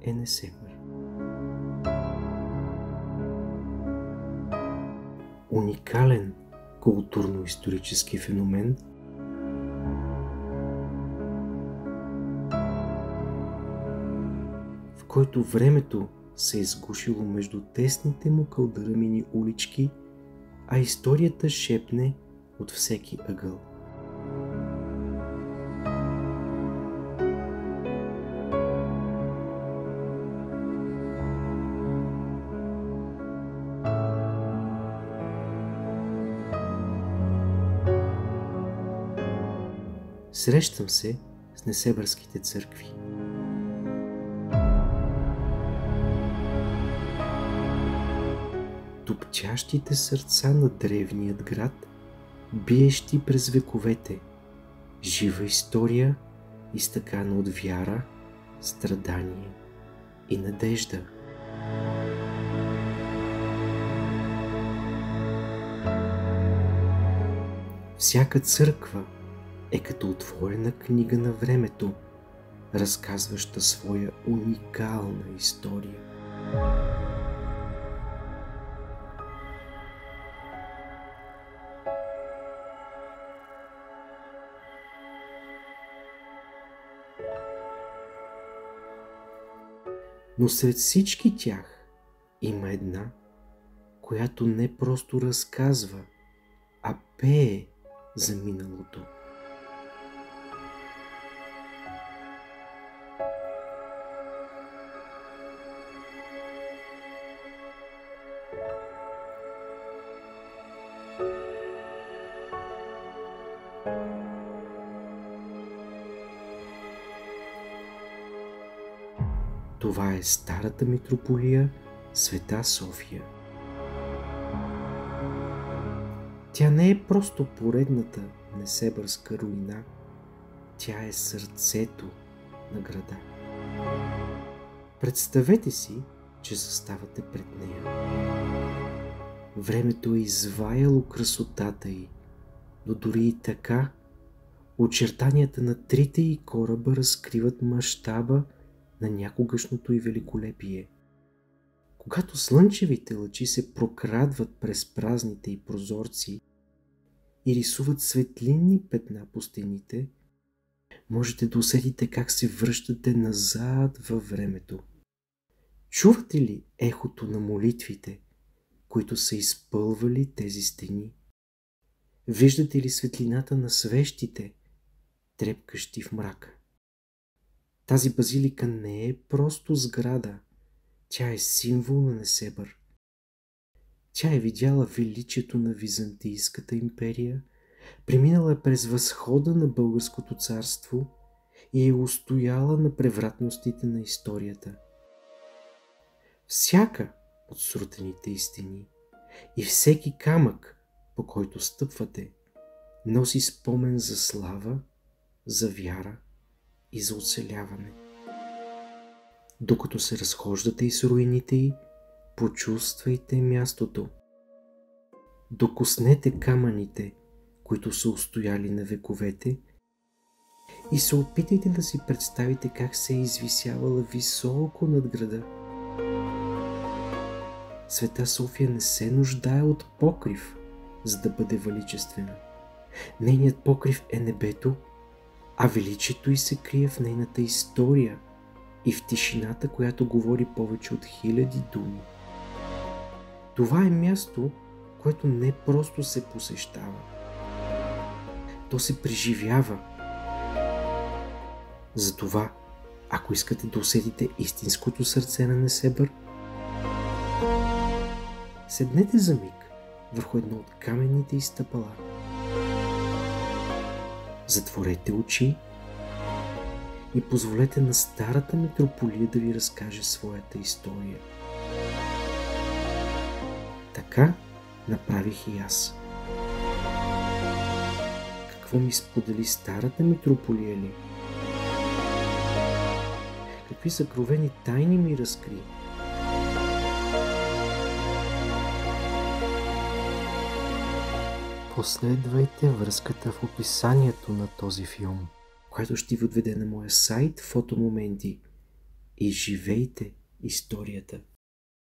е Несебър. Уникален културно-исторически феномен, в който времето се е сгушило между тесните му кълдърамини улички, а историята шепне от всеки ъгъл. Срещам се с несебърските църкви. Топтящите сърца на древният град, биещи през вековете, жива история, изтъкана от вяра, страдание и надежда. Всяка църква е като отворена книга на времето, разказваща своя уникална история. Но сред всички тях има една, която не просто разказва, а пее за миналото. Това е старата митрополия Света София. Тя не е просто поредната несебърска руина, тя е сърцето на града. Представете си, че заставате пред нея. Времето е изваяло красотата й, но дори и така очертанията на трите й кораба разкриват мащаба на някогашното й великолепие. Когато слънчевите лъчи се прокрадват през празните й прозорци и рисуват светлинни петна по стените, можете да усетите как се връщате назад във времето. Чувате ли ехото на молитвите, които са изпълвали тези стени? Виждате ли светлината на свещите, трепкащи в мрака? Тази базилика не е просто сграда, тя е символ на Несебър. Тя е видяла величието на Византийската империя, преминала е през възхода на българското царство и е устояла на превратностите на историята. Всяка от срутените й стени и всеки камък, по който стъпвате, носи спомен за слава, за вяра и за оцеляване. Докато се разхождате из руините й, почувствайте мястото. Докоснете камъните, които са устояли на вековете, и се опитайте да си представите как се е извисявала високо над града. Света София не се нуждае от покрив, за да бъде величествена. Нейният покрив е небето, а величието й се крие в нейната история и в тишината, която говори повече от 1000 думи. Това е място, което не просто се посещава. То се преживява. Затова, ако искате да усетите истинското сърце на Несебър, седнете за миг върху едно от каменните й стъпала. Затворете очи и позволете на старата митрополия да ви разкаже своята история. Така направих и аз. Какво ми сподели старата митрополия ли? Какви съкровени тайни ми разкри? Последвайте връзката в описанието на този филм, което ще ви отведе на моя сайт Фотомоменти, и живейте историята.